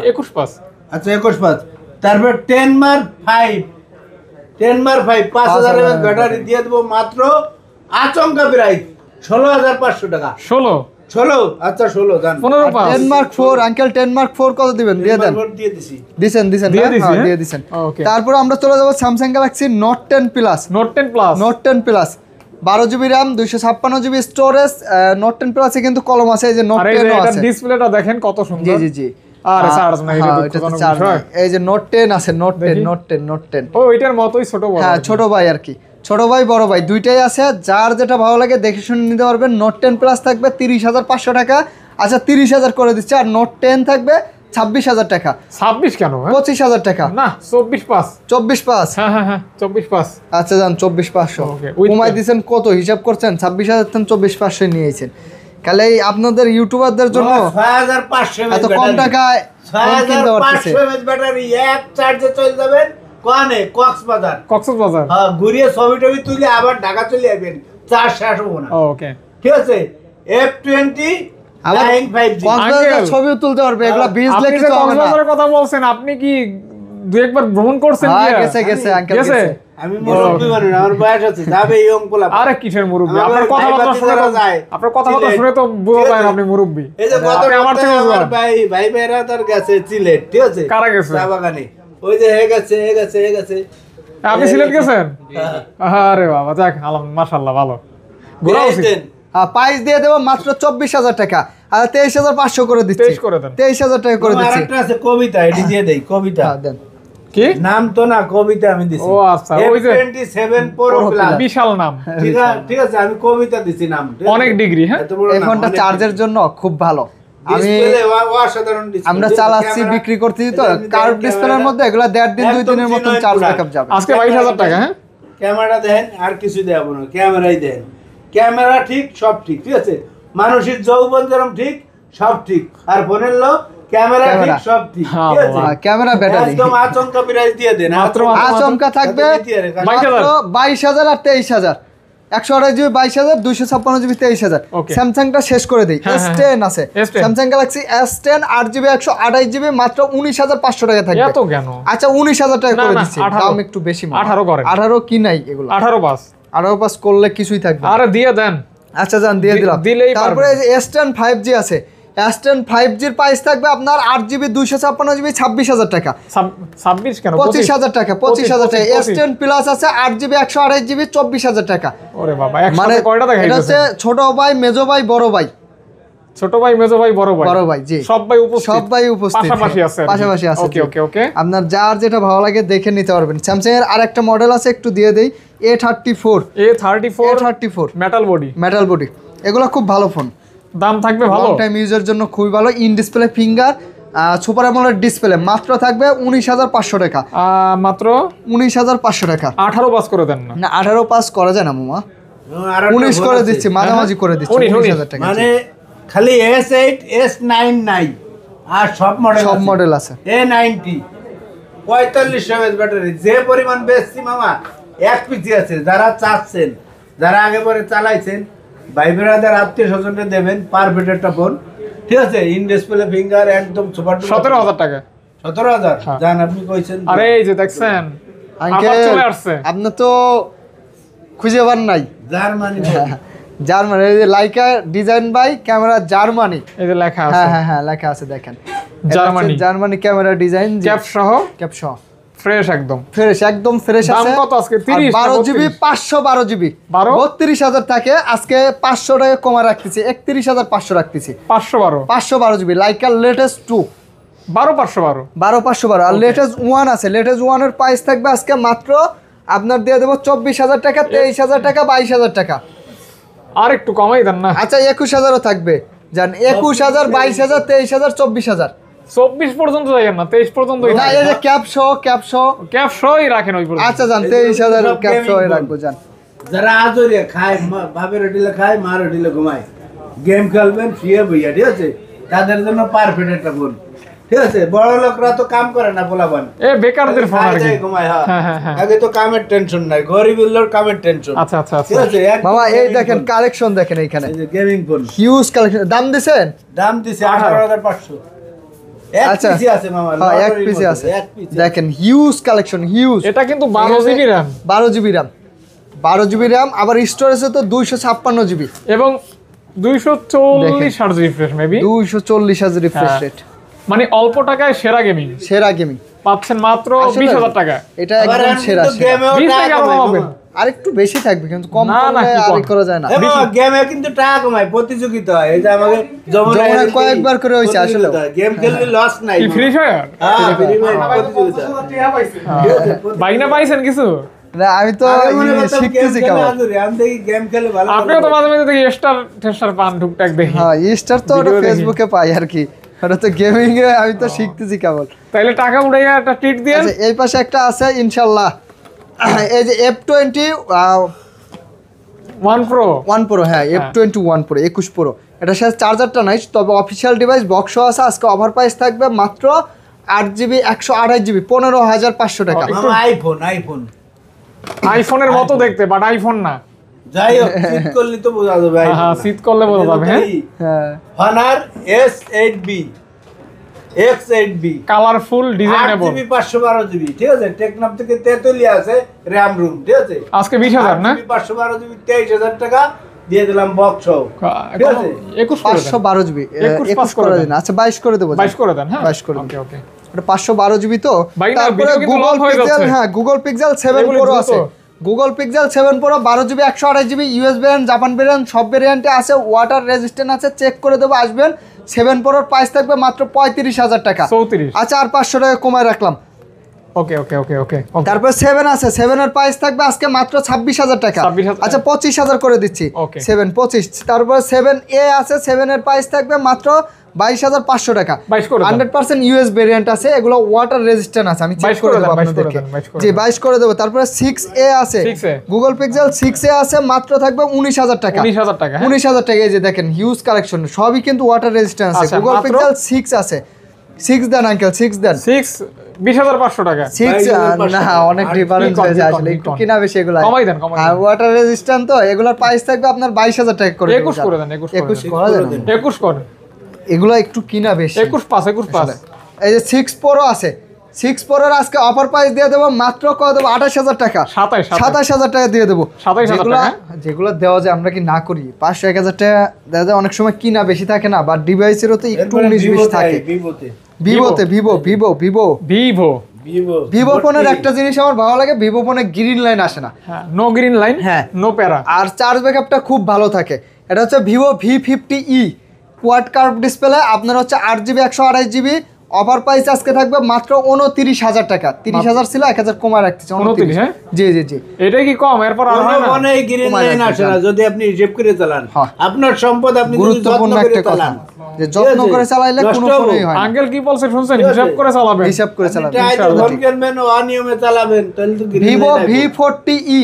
21 পাস। আচ্ছা 21 তারপর 10x5 5000 mAh ব্যাটারি দিয়ে দেবো মাত্র আচমকা প্রাইস 16500 টাকা। 16 আচ্ছা 16 জান 15 পাস। 10 মার্ক 4 আঙ্কেল 10 মার্ক 4 কত দিবেন? দিয়ে দেন। দিয়ে দিছি। দিছেন দিয়ে দিছেন। ওকে। তারপর আমরা চলে যাব Samsung Galaxy note 10 plus. Note 10 plus, note 10 plus 12GB RAM 256GB storage. Note 10 প্লাসে কিন্তু কলম আছে, এই যে নোট 10 ও আছে। ডিসপ্লেটা দেখেন কত সুন্দর। জি আরে চার্জ নাই, এটা এটা তো চার্জ নাই। এই যে নোট 10 আছে, নোট 10। ও এটার মতই ছোট বড়। হ্যাঁ ছোট ভাই আর কি, ছোট ভাই বড় ভাই দুইটাই আছে, যার যেটা ভালো লাগে দেখে শুনে নিতে পারবেন। নোট 10 প্লাস থাকবে 30500 টাকা, আচ্ছা 30000 করে দিচ্ছে। আর নোট 10 থাকবে 26000 টাকা। 26 কেন? 25000 টাকা না 24 পাস। 24 পাস, হ্যাঁ 24 পাস। আচ্ছা যান 24500 ওকে, কমাই দিয়েছেন কত হিসাব করছেন? 26000 থেকে 24500 নিয়েছেন। কালে আপনাদের ইউটিউবারদের জন্য 6500 এত কম টাকায় ফোন কিনতে পারতেছে। 6500 mAh ব্যাটারি এক চার্জে চলে যাবেন কোনে কক্সবাজার। হ্যাঁ ঘুরিয়ে ছবি টবি তুলে আবার ঢাকা চলে আসবেন, চার্জ শেষ হবে না। ওকে ঠিক আছে। F20 আবার 95G কক্সবাজারের ছবিও তুলতে পারবে, এগুলা বিজনেস কিছু হবে না। কক্সবাজারের কথা বলছেন, আপনি কি দুই একবার ভ্রমণ করছেন? হ্যাঁ গেছে আঙ্কেল গেছে। আমি মুরব্বি মানুষ, আমার বয়স আছে, যাবে ইয়ং পোলা। আরে কিসের মুরব্বি? আপনার কথাবার্তা শুনে তো বোঝা যায় আপনি মুরব্বি। এই যে কত আমার ভাইরা তার গেছে সিলেট, ঠিক আছে। কারা গেছে? চা বাগানে। ওই যে হয়ে গেছে। আপনি সিলেট গেছেন? আরে বাবা, যাক মাশাআল্লাহ, ভালো ঘোরা উচিত। প্রাইস দিয়ে দেবো মাত্র 24000 টাকা, আর 23500 করে দিচ্ছি। 23 করে দেন। 23000 টাকা করে দিচ্ছি। আরেকটা আছে কবিতা, এটি দিয়ে দেই কবিতা। দেন। কি নাম তো না, কবিতা আমি দিছি। ও আচ্ছা, ওই যে F27 Pro Plus, বিশাল নাম। ঠিক আছে, আমি কবিতা দিছি নাম। অনেক ডিগ্রি। হ্যাঁ এই ফোনটা চার্জের জন্য খুব ভালো। আমি আমরা চালাচ্ছি, বিক্রি করতেছি তো কার্ভ ডিসপ্লের মধ্যে এগুলা 1.5 দিন 2 দিনের মতন চার্জ ব্যাকআপ যাবে। আজকে 22000 টাকা। হ্যাঁ ক্যামেরা দেন, আর কিছু দেব না, ক্যামেরাই দেন। ক্যামেরা ঠিক, সব ঠিক, ঠিক আছে। মানুষের যৌবন যেরকম ঠিক, সব ঠিক। আর ফোনের লোক ক্যামেরা ঠিক, সব ঠিক, ঠিক আছে। ক্যামেরা ব্যাটারি একদম আচমকা প্রাইস দিয়ে দেন। আচমকা থাকবে মাত্র 22000 আর 23000। 128GB 22000, 256GB 23000। স্যামসাংটা শেষ করে দেই, S10 আছে, Samsung Galaxy S10 8GB 128GB মাত্র 19500 টাকা থাকবে। এত কেন? আচ্ছা 19000 টাকা করে দিচ্ছি, দাম একটু বেশি। 18 করেন। 18 কি নাই এগুলো? 18 পাস। 18 পাস করলে কিছুই থাকবে। আরে দিয়ে দেন। আচ্ছা জান দিয়ে দিলাম। তারপরে S10 5G আছে, S10 5G এর প্রাইস থাকবে আপনার 8GB 256GB 26000 টাকা। 26 কেন? 25000 টাকা। 25000 টাকা। S10 প্লাস আছে 8GB 128GB 24000 টাকা। ওরে বাবা, একসাথে কয়টা দেখাইছেন? এটা হচ্ছে ছোট ভাই, মেজো ভাই, বড় ভাই। ছোট ভাই, মেজো ভাই, বড় ভাই, জি সব ভাই উপস্থিত, পাশাপাশি আছে। ওকে। আপনার যার যেটা ভালো লাগে দেখে নিতে পারবেন। স্যামসাং এর আরেকটা মডেল আছে, একটু দিয়ে দেই, A34 মেটাল বডি। এগুলো খুব ভালো ফোন, দাম থাকবে ভালো, লং টাইম ইউজের জন্য খুবই ভালো। In display finger, super AMOLED display, মাত্র থাকবে 19500 টাকা। মাত্র 19500 টাকা। 18 পাস করে দেন না? না 18 পাস করা যায় না মামা, 19 করে দিচ্ছি, মাঝামাঝি করে দিচ্ছি। 19000 টাকা মানে খালি S8 S9 নাই, আর সব মডেল আছে। A90 4500 mAh ব্যাটারি, যে পরিমাণ বেশি মামা এক পিসি আছে। যারা চাচ্ছেন, যারা আগে পরে চালাইছেন, ভাই ব্রাদার আত্মীয় স্বজনকে দেবেন, পারফেক্ট একটা ফোন, ঠিক আছে। ইন ডিসপ্লে ফিঙ্গার, একদম সুপার। 17000 টাকা। 17000 জান আপনি কইছেন। আরে এই যে দেখছেন, আঙ্কেল চলে আসছে। আপনি তো খুঁজে পান নাই। জার্মানি, জার্মানি, এই যে Laika design by camera Germany, এই যে লেখা আছে। হ্যাঁ লেখা আছে, দেখেন। জার্মানি ক্যামেরা ডিজাইন, ক্যাপ সহ ফ্রেশ একদম ফ্রেশ দাম আছে। কত আজকে? 30 12 জিবি 512 জিবি 32,000 থাকে, আজকে 500 টাকা কমা রাখতেছি, 31,500 রাখতেছি। 512 জিবি লাইকা লেটেস্ট 2 12,512 আর লেটেস্ট 1 আছে। লেটেস্ট 1 এর প্রাইস থাকবে আজকে মাত্র আপনার দিয়ে দেবো 24,000 টাকা, 23,000 টাকা, 22,000 টাকা। আর একটু কমাই দেন না। আচ্ছা 21,000ও থাকবে, জান 21,000, 22,000, 23,000, 24,000। 24 পর্যন্ত যাই না, 23 পর্যন্তই না এই যে ক্যাপ সহই রাখেন ওই পর্যন্ত। আচ্ছা জান 23,000 ক্যাপ সহ রাখবো জান। যারা আজরে খায়, বাপের হোটেলে খায়, মার হোটেলে ঘুমায়, গেম খেলবেন শুয়ে বইয়া, ঠিক আছে, তাদের জন্য পারফেক্ট একটা ফোন, ঠিক আছে। বড় লোকরা তো কাম করে না, পোলাপান বেকারদের ফোন আর কি। ঘুমায়। হ্যাঁ। আগে তো কামের টেনশন নাই, গরিবের কামের টেনশন। আচ্ছা ঠিক আছে। মামা এই দেখেন কালেকশন দেখেন এইখানে, গেমিং ফোন হিউজ কালেকশন। দাম দিছেন? দাম দিছে 18,500। আচ্ছা এক পিসি আছে মামা, হ্যাঁ এক পিসি আছে, এক পিসি। দেখেন হিউজ কালেকশন, হিউজ। এটা কিন্তু 12 জিবি RAM, 12 জিবি র্যাম, আবার স্টোরেজে তো 256 জিবি এবং 240 হার্জ রিফ্রেশ, মেবি 240 হাজার রিফ্রেশ রেট। মানে অল্প টাকায় সেরা গেমিং পাচ্ছেন মাত্র 20,000 টাকা। এটা একদম সেরা। 20 টাকা আরো কমাবেন, আর একটু বেশি থাকবে কিন্তু কম না, করলে কি আর কম? করা যায় না। গেমে কিন্তু টাকা কমায়, প্রতিযোগিতা হয়। এই যে আমাকে যমুনায় কয়েকবার করে হইছে আসলে। গেম খেললে লস নাই। কি ফ্রি ফায়ার? হ্যাঁ, ফ্রি ফায়ার প্রতিযোগিতা। বাইনা পাইছেন কিছু? না আমি তো শিখতেছি কেমন। আমি দেখি গেম খেলে ভালো। আপনিও তো মাঝে মাঝে দেখি স্টার পান টুকটাক দেখি। হ্যাঁ স্টার তো ওটা ফেসবুকে পাই আর কি, ওটা তো গেমিং এ আমি তো শিখতেছি কেবল। তাইলে টাকা উড়াইয়া একটা ট্রিট দেন। আচ্ছা এই পাশে একটা আছে ইনশাআল্লাহ, এই যে F20 1 Pro, হ্যাঁ F21 Pro 21 Pro। এটা সাথে চার্জারটা নাই, তবে অফিসিয়াল ডিভাইস বক্স আছে। আজকে অফার প্রাইস থাকবে মাত্র 8 জিবি 128 জিবি 15,500 টাকা। আইফোনের মতো দেখতে, বাট আইফোন না। যাই হোক, শীত করলে তো বোঝা যাবে। হ্যাঁ শীত করলে বোঝা যাবে। হ্যাঁ Honor S8B X8B colourful designable, 8GB 512GB, ঠিক আছে। টেকনাফ থেকে তেতুলিয়া আছে র‍্যাম রুম, ঠিক আছে। আজকে 20,000 না, 512GB 23,000 টাকা দিয়ে দিলাম বক্স সহ, ঠিক আছে। 512 জিবি 21 করে দিন। আচ্ছা 22 করে দেব, 22 করে দেন। হ্যাঁ 22 করে ওকে ওকে। এটা 512 জিবি তো। ভাই না, তারপরে ভিডিও কিন্তু গুগল লং হয়ে পিক্সেল, যাচ্ছে। হ্যাঁ গুগল পিক্সেল 7 এগুলো Pro দ্রুত। আছে। Google pixel 7 Pro 12 GB 128 GB US variant, Japan variant, সব ভেরিয়েন্টে আছে। ওয়াটার রেজিস্ট্যান্ট আছে, চেক করে দেবো আসবেন। 7 Pro প্রাইস থাকবে মাত্র 35,000 টাকা। 34। আচ্ছা আর 500 টাকা কমায় রাখলাম। ওকে ওকে ওকে ওকে। তারপর 7 আছে, 7 এর প্রাইস থাকবে আজকে মাত্র 26,000 টাকা। 26,000 আচ্ছা 25,000 করে দিচ্ছি। Okay. 7 25। তারপর 7A আছে, 7 এর প্রাইস থাকবে মাত্র 22,500 টাকা। 22 করে দেন। 100% ইউএস ভেরিয়েন্ট আছে, এগুলো ওয়াটার রেজিস্ট্যান্ট আছে। আমি চেক 22 করে করে দেব দেন, 22 করে আপনাদেরকে। দেন, 22 করে জি দেন। 22 করে দেব। তারপরে 6A আছে, 6A গুগল পিক্সেল 6A আছে, মাত্র থাকবে 19,000 টাকা। 19,000 টাকা। 19,000 টাকা। এই যে দেখেন হিউজ কালেকশন, সবই কিন্তু ওয়াটার রেজিস্ট্যান্ট আছে। আচ্ছা, গুগল মাত্র? পিক্সেল 6 আছে। 6 দেন আঙ্কেল, 6 দেন। 20,500 টাকা। 6 না অনেক ডিফারেন্স হয়ে যায় আসলে, একটু কিনা বেশি এগুলা। কমাই দেন, কমাই দেন। ওয়াটার রেজিস্ট্যান্ট তো, এগুলোর প্রাইস থাকবে আপনার 22,000 টাকা করে। 21 করে দেন, 21 করে 21 দেন। করা যায় না? 21 করে। এগুলো একটু কিনা বেশি। 21 এই যে 6 Pro আছে, 6 Pro এর আজকে অফার প্রাইস দিয়ে দেবো মাত্র কত দেবো 28,000 টাকা। 27,000 টাকা দিয়ে দেবো। 27,000 টাকা। যেগুলো দেওয়া যায় আমরা কি না করি, 500-1,000 টাকা দেওয়া যায়। অনেক সময় কিনা বেশি থাকে না, বা ডিভাইসেরও তো একটু 19-20 থাকে। ভিভো ফোনের একটা জিনিস আমার ভালো লাগে, ভিভো ফোনে গ্রিন লাইন আসে না। নো গ্রিন লাইন, হ্যাঁ নো প্যারা। আর চার্জ ব্যাকআপটা খুব ভালো থাকে। এটা হচ্ছে Vivo V50e quad curve display, আপনার হচ্ছে 8 জিবি 128 জিবি। অফার প্রাইস আজকে থাকবে মাত্র 29,000 টাকা। 30,000 ছিল, 1,000 কমায় রাখতেছে। 29, হ্যাঁ জি জি জি। এটাই কি কম? এরপর আর হয় না? অনেক গ্রিন লাইন আসে না যদি আপনি হিসাব করে চালান। হ্যাঁ। আপনার সম্পদ আপনি যদি গুরুত্বপূর্ণ যত্ন করে একটা কথা, চালান, যে যত্ন করে চালাইলে কোনো ফোনই হয় না। আঙ্কেল কি বলছে শুনছেন? হিসাব করে চালাবেন, হিসাব করে চালাবেন। ফোন কিনবেন ও অনিয়মে চালাবেন, তাহলে তো green ভিভো line আসবে। V40e,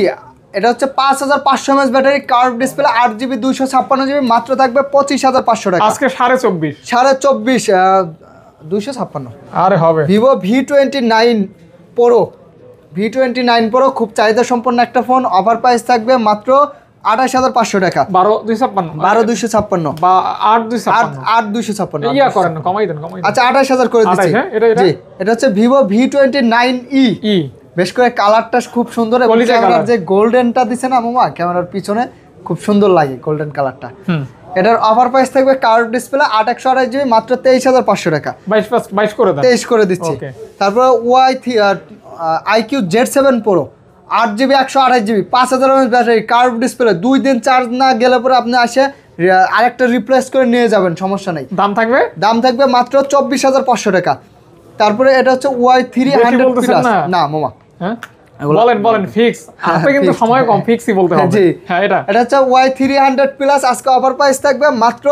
এটা হচ্ছে 5,500 mAh battery, curve display, 8 GB 256 GB, মাত্র থাকবে 25,500 টাকা। আজকে 24.5 256। আরে হবে। ভিভো V29 Pro খুব চাহিদা সম্পন্ন একটা ফোন। অফার প্রাইস থাকবে মাত্র 28,500 টাকা। 12,256 বা 8,256 8,256 ইয়া করেন না, কমাই দেন, কমাই দেন। আচ্ছা 28,000 করে দিচ্ছি। 28, হ্যাঁ, এটা। জি এটা হচ্ছে ভিভো V29e। বেশ করে কালারটা খুব সুন্দর, এবং কলিজা ক্যামেরার কালার। যে গোল্ডেনটা দিছে না মামা, ক্যামেরার পিছনে খুব সুন্দর লাগে গোল্ডেন কালারটা। এটার অফার প্রাইস থাকবে কার্ভ ডিসপ্লে 8/128 জিবি মাত্র 23,500 টাকা। 22 করে দেন। 23 করে দিচ্ছি। তারপরে IQ Z7 Pro 8 GB 128 GB 5000 mAh battery, curve display, 2 দিন চার্জ না গেলে পরে আপনি আসে আরেকটা রিপ্লেস করে নিয়ে যাবেন, সমস্যা নাই। দাম থাকবে মাত্র 24,500 টাকা। তারপরে এটা হচ্ছে Y300 প্লাস। না মামা, হ্যাঁ বলেন ফিক্স, আপনি কিন্তু সময় কম, ফিক্সই বলতে হবে। হ্যাঁ এটা হচ্ছে Y300 প্লাস। আজকে অফার প্রাইস থাকবে মাত্র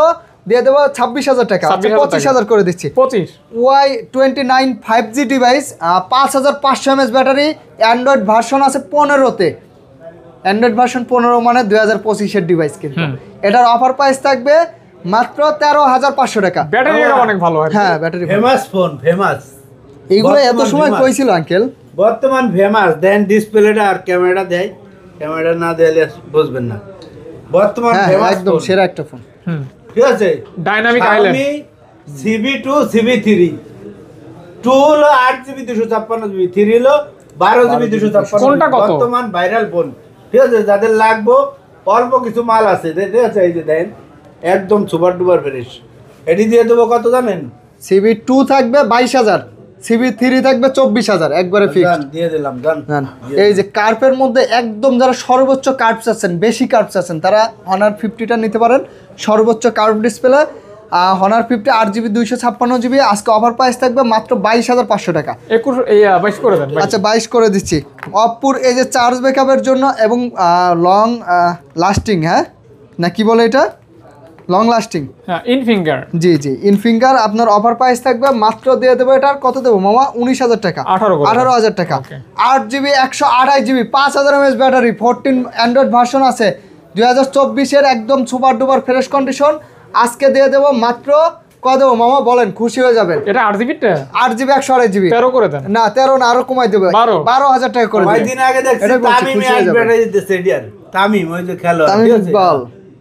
দিয়ে দেবো 26,000 টাকা, 25,000 করে দিচ্ছি। 25 Y29 5G device, 5500 mAh battery, Android version আছে 15-তে, অ্যান্ড্রয়েড ভার্সন 15 মানে 2025-এর ডিভাইস। কিন্তু এটার অফার প্রাইস থাকবে মাত্র 13,500 টাকা। ব্যাটারি অনেক ভালো। হ্যাঁ ব্যাটারি ফেমাস ফোন, ফেমাস। এইগুলো এত সময় কইছিল আঙ্কেল, বর্তমান ফেমাস। দেন ডিসপ্লেটা আর ক্যামেরা দেয়, ক্যামেরা না দিলে বুঝবেন না। বর্তমান ফেমাস, একদম সেরা একটা ফোন। ঠিক আছে। ডাইনামিক আইল্যান্ড CB2 CB3 2 হলো 8 জিবি 256 জিবি, 3 হলো 12 জিবি 256। কোনটা কত? বর্তমান ভাইরাল ফোন, ঠিক আছে। যাদের লাগবে অল্প কিছু মাল আছে, ঠিক আছে। এই যে দেন একদম সুপার ডুপার ফ্রেশ। এটি দিয়ে দেবো কত জানেন? CB2 থাকবে 22,000, CB3 থাকবে 24,000, একবারে ফিক্সড দিয়ে দিলাম। জান এই যে কার্ভের মধ্যে একদম যারা সর্বোচ্চ কার্ভস আছেন, বেশি কার্ভস আছেন, তারা Honor 50টা নিতে পারেন। সর্বোচ্চ curve display Honor 50 8 GB 256 GB. আজকে অফার প্রাইস থাকবে মাত্র 22,500 টাকা। 22 করে দেন। আচ্ছা 22 করে দিচ্ছি। অপুর এই যে চার্জ ব্যাকআপের জন্য এবং লং লাস্টিং, হ্যাঁ না কি বলে এটা, লং লাস্টিং, হ্যাঁ ইনফিঙ্গার। জি ইনফিঙ্গার। আপনার অফার প্রাইস থাকবে মাত্র দিয়ে দেবো, এটার কত দেবো মামা? 19,000 টাকা, 18,000 টাকা। 8 GB 128 GB 5000 mAh battery, 14 Android version আছে, 2024-এর একদম সুপার ডুপার ফ্রেশ কন্ডিশন। আজকে দিয়ে দেবো মাত্র কত দেবো মামা বলেন, খুশি হয়ে যাবেন। এটা 8 জিবিটা, 8 জিবি 128 জিবি 13 করে দেন। না 13 না, আরো কমাই দেবে, 12,000 টাকা করে দেবে। কয়েকদিন আগে দেখছি তামিম অ্যাডভার্টাইজ দিতেছে, এডিয়ার তামিম, ওই যে খেলোয়াড়,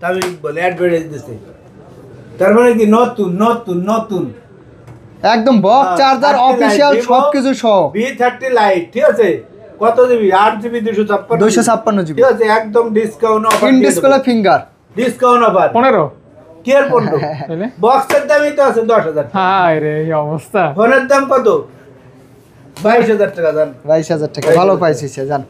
তামিম ইকবাল অ্যাডভার্টাইজ দিতেছে। তার মানে কি নতুন একদম বক্স চার্জার অফিশিয়াল সবকিছু সহ V30 লাইট, ঠিক আছে। কত জিবি? 8 জিবি 256 জিবি, ঠিক আছে। একদম discount offer, in display finger discount offer 15 কি আর 15। বক্সের দামই তো আছে 10,000। হায় রে এই অবস্থা। ফোনের দাম কত? 22,000 টাকা। জান 22,000 টাকা, ভালো প্রাইস হয়েছে জান।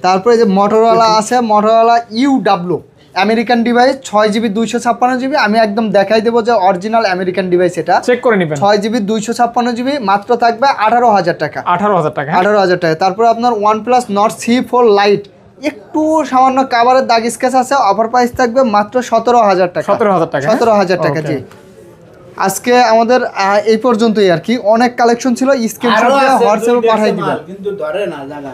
তারপরে যে মোটরোলা আছে, Motorola UW American device, 6 GB 256 GB. আমি একদম দেখাই দেবো যে অরিজিনাল আমেরিকান ডিভাইস, এটা চেক করে নেবেন। 6 জিবি 256 জিবি মাত্র থাকবে 18,000 টাকা। 18,000 টাকা, 18,000 টাকা। তারপর আপনার OnePlus Nord C4 Lite, একটু সামান্য কাভারের দাগ স্কেচ আছে, অফার প্রাইস থাকবে মাত্র 17,000 টাকা। 17,000 টাকা জি। আজকে আমাদের এই পর্যন্তই আর কি, অনেক কালেকশন ছিল, স্ক্রিনশট দিয়ে হোয়াটসঅ্যাপে পাঠিয়ে দিবেন, কিন্তু ধরে না জায়গা।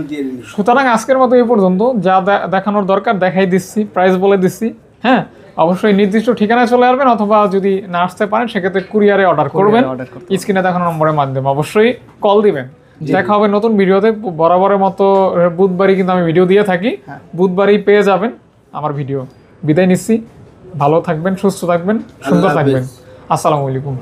জি সুতরাং আজকের মতো এই পর্যন্ত, যা দেখানোর দরকার দেখাই দিচ্ছি, প্রাইস বলে দিচ্ছি। হ্যাঁ অবশ্যই নির্দিষ্ট ঠিকানায় চলে আসবেন, অথবা যদি না আসতে পারেন সেক্ষেত্রে কুরিয়ারে অর্ডার করবেন। স্ক্রিনে দেখানো নম্বরের মাধ্যমে অবশ্যই কল দিবেন। দেখা হবে নতুন ভিডিওতে। বরাবরের মতো বুধবারই কিন্তু আমি ভিডিও দিয়ে থাকি, বুধবারই পেয়ে যাবেন আমার ভিডিও। বিদায় নিচ্ছি, ভালো থাকবেন, সুস্থ থাকবেন, সুন্দর থাকবেন। আসসালামু আলাইকুম।